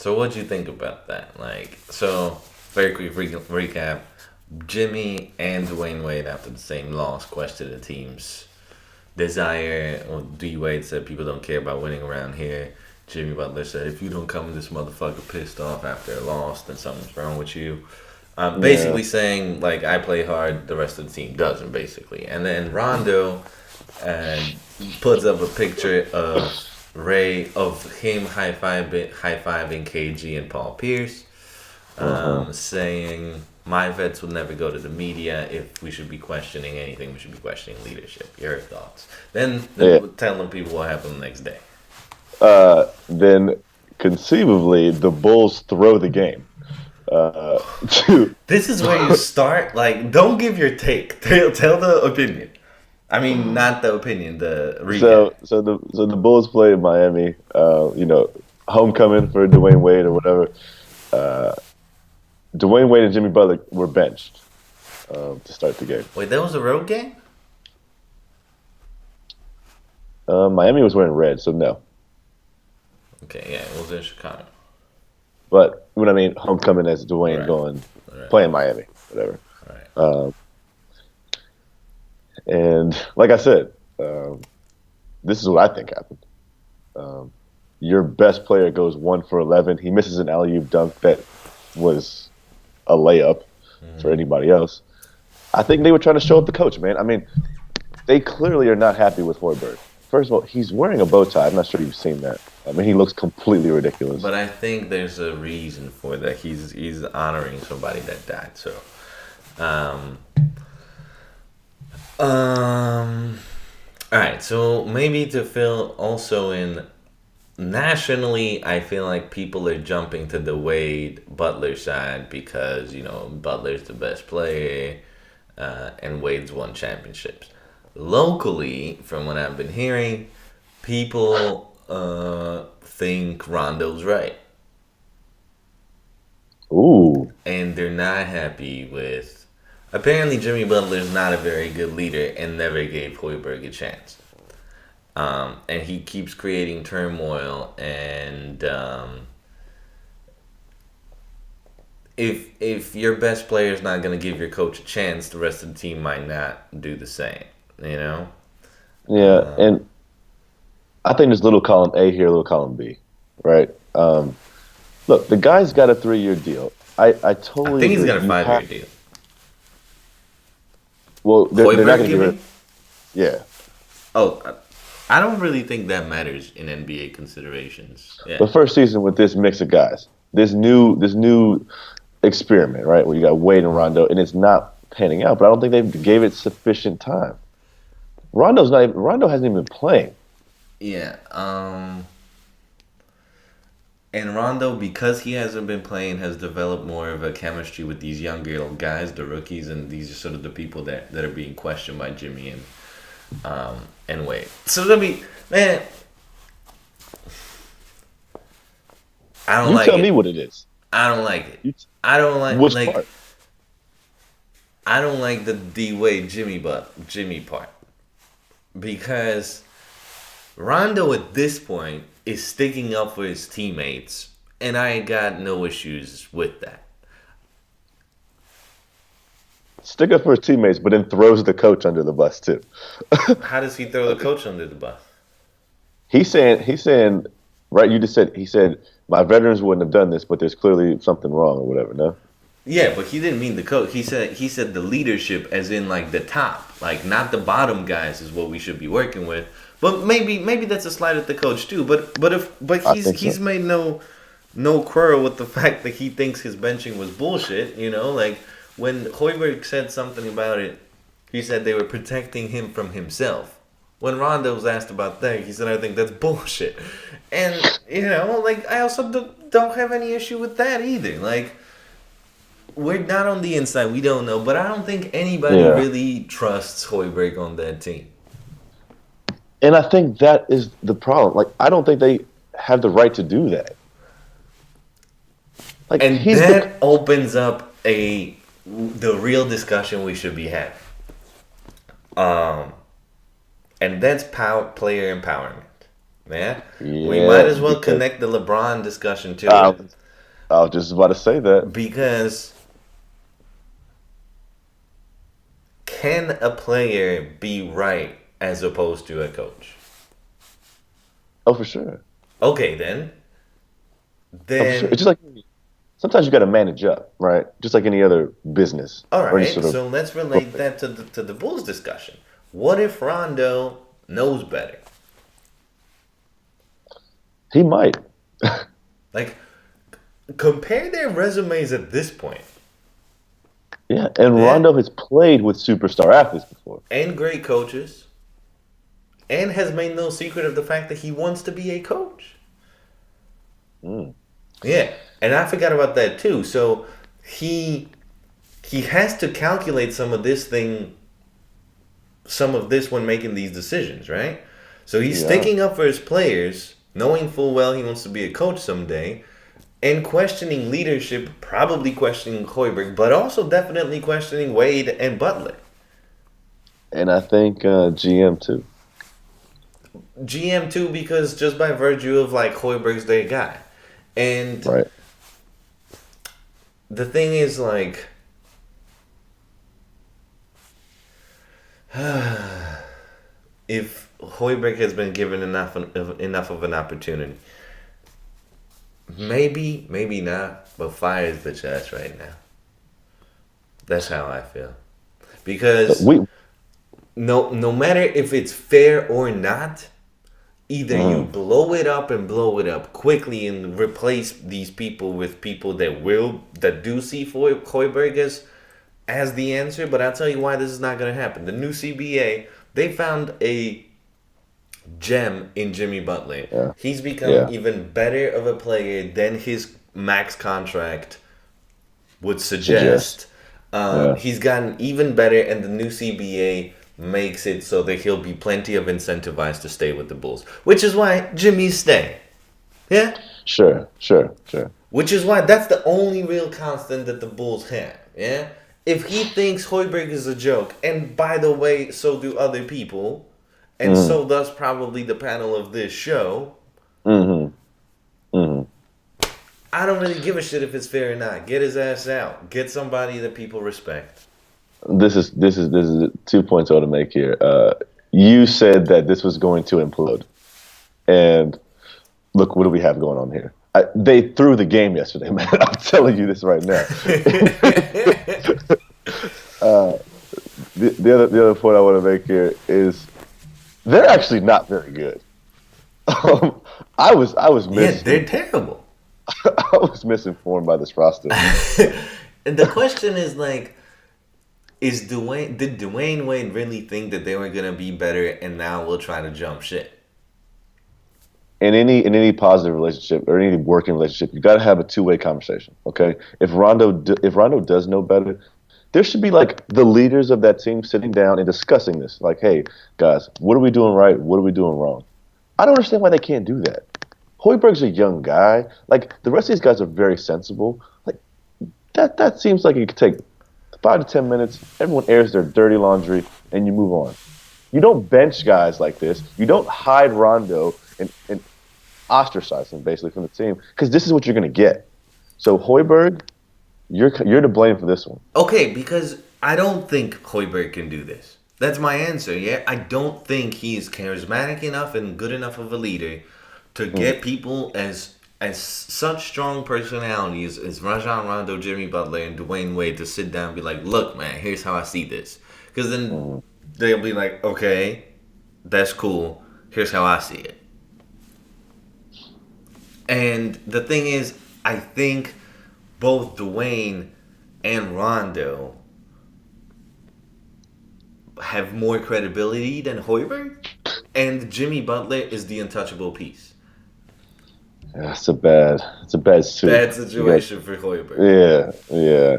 So what do you think about that? Like, so very quick recap: Jimmy and Dwayne Wade after the same loss questioned the team's desire. Well, D Wade said people don't care about winning around here. Jimmy Butler said if you don't come in this motherfucker pissed off after a loss, then something's wrong with you. Yeah. Basically saying like I play hard, the rest of the team doesn't. Basically, and then Rondo uh, puts up a picture of him high fiving KG and Paul Pierce, Uh-huh. saying my vets will never go to the media. If we should be questioning anything, we should be questioning leadership. Your thoughts? Then Yeah. telling people what happened the next day. Then conceivably the Bulls throw the game. Uh, to This is where you start. Like, don't give your take. Tell the opinion. I mean, not the opinion. The recap. so the Bulls play in Miami. Homecoming for Dwayne Wade or whatever. Uh, Dwayne Wade and Jimmy Butler were benched to start the game. Wait, that was a road game. Miami was wearing red, so no. Okay, yeah, it was in Chicago. But what I mean, homecoming as Dwayne Right, going right, playing Miami, whatever. right. Um, and like I said, this is what I think happened. Um, your best player goes 1 for 11. He misses an alley oop dunk that was a layup for anybody else. I think they were trying to show up the coach, man. I mean, they clearly are not happy with Hoiberg. First of all, he's wearing a bow tie. I'm not sure you've seen that. I mean, he looks completely ridiculous. But I think there's a reason for that. He's honoring somebody that died. So, um, um, all right. So maybe to fill also in nationally, I feel like people are jumping to the Wade Butler side because Butler's the best player, and Wade's won championships. Locally, from what I've been hearing, people think Rondo's right, Ooh, and they're not happy with. Apparently, Jimmy Butler's not a very good leader and never gave Hoiberg a chance. And he keeps creating turmoil. And if your best player is not going to give your coach a chance, the rest of the team might not do the same. You know. yeah. And I think there's little column A here, little column B, right? Look, the guy's got a 3-year deal. I I totally think he's agree. got a You 5 year have deal. well, they're not Hoiberg, going to you give her. mean? Yeah, Oh, I don't really think that matters in NBA considerations. Yeah. but first season with this mix of guys, this new experiment, right? Where you got Wade and Rondo, and it's not panning out. But I don't think they gave it sufficient time. Rondo hasn't even been playing. Yeah. And Rondo, because he hasn't been playing, has developed more of a chemistry with these younger guys, the rookies, and these are sort of the people that are being questioned by Jimmy and Wade. So let me, man, I don't You like tell me it. what it is. I don't like it. You t- I don't like which like part? I don't like the D Wade Jimmy part because Rondo at this point is sticking up for his teammates, and I got no issues with that. Stick up for his teammates, but then throws the coach under the bus too. How does he throw the coach under the bus? He's saying, right? You just said he said my veterans wouldn't have done this, but there's clearly something wrong or whatever. No, Yeah, but he didn't mean the coach. He said the leadership, as in like the top, like not the bottom guys, is what we should be working with. But maybe that's a slight at the coach too. But I he's think he's so. made no quarrel with the fact that he thinks his benching was bullshit. Like when Hoiberg said something about it, he said they were protecting him from himself. When Rondo was asked about that, he said, "I think that's bullshit." And like I also don't have any issue with that either. Like we're not on the inside, we don't know, but I don't think anybody Yeah, really trusts Hoiberg on that team. and I think that is the problem. Like, I don't think they have the right to do that. Like, And he's the that opens up the real discussion we should be having. Um, and that's player empowerment. Yeah, we might Yeah, as well because connect the LeBron discussion to I it was, I was just about to say that. because can a player be right as opposed to a coach? Oh, for sure. Okay, then. Oh, for sure. It's Then, just like sometimes you got to manage up, right? Just like any other business all or any right, sort of so let's relate profession. that to the Bulls discussion. What if Rondo knows better? He might. Like, compare their resumes at this point. Yeah, and Yeah, Rondo has played with superstar athletes before. and great coaches, and has made no secret of the fact that he wants to be a coach. Mm, Yeah, and I forgot about that too. So he he has to calculate some of this when making these decisions, right? So he's yeah, sticking up for his players, knowing full well he wants to be a coach someday, and questioning leadership, probably questioning Hoiberg, but also definitely questioning Wade and Butler. and I think GM too. GM too, because just by virtue of like Hoiberg's their guy. And Right. the thing is like if Hoiberg has been given enough of an opportunity, maybe not, but fire his bitch ass right now. That's how I feel. Because We. no matter if it's fair or not, either you Mm, blow it up and blow it up quickly and replace these people with people that do see Hoiberg as the answer. But I'll tell you why this is not going to happen. The new CBA, they found a gem in Jimmy Butler. yeah. He's become Yeah. even better of a player than his max contract would Suggest. suggest. Yeah. He's gotten even better, and the new CBA makes it so that he'll be plenty of incentivized to stay with the Bulls, which is why Jimmy's staying. Yeah? Sure. Sure. Sure. Which is why that's the only real constant that the Bulls have. Yeah? If he thinks Hoiberg is a joke, and by the way, so do other people, and Mm, so does probably the panel of this show, mm-hmm. Mm-hmm. I don't really give a shit if it's fair or not. Get his ass out. Get somebody that people respect. This is 2 points I want to make here. You said that this was going to implode, and look, what do we have going on here? They threw the game yesterday, man. I'm telling you this right now. The other point I want to make here is they're actually not very good. I was Yeah, they're terrible. I was misinformed by this roster. And the question is like, did Dwayne Wade really think that they were gonna be better and now we'll try to jump ship? In any positive relationship or any working relationship, you got to have a two-way conversation. Okay, if Rondo does know better, there should be like the leaders of that team sitting down and discussing this. Like, hey guys, what are we doing right? What are we doing wrong? I don't understand why they can't do that. Hoiberg's a young guy. Like the rest of these guys are very sensible. Like that seems like it could take 5 to 10 minutes. Everyone airs their dirty laundry and you move on. You don't bench guys like this. You don't hide Rondo and ostracize him basically from the team because this is what you're going to get. So Hoiberg, you're to blame for this one. Okay, because I don't think Hoiberg can do this. That's my answer. Yeah, I don't think he is charismatic enough and good enough of a leader to Mm, get people as such strong personalities as Rajon Rondo, Jimmy Butler, and Dwayne Wade to sit down and be like, "Look, man, here's how I see this." Because then mm. they'll be like, "Okay, that's cool. Here's how I see it." And the thing is, I think both Dwayne and Rondo have more credibility than Hoiberg, and Jimmy Butler is the untouchable piece. Yeah, it's a bad suit. Bad You got, situation for Hoiberg. yeah, yeah.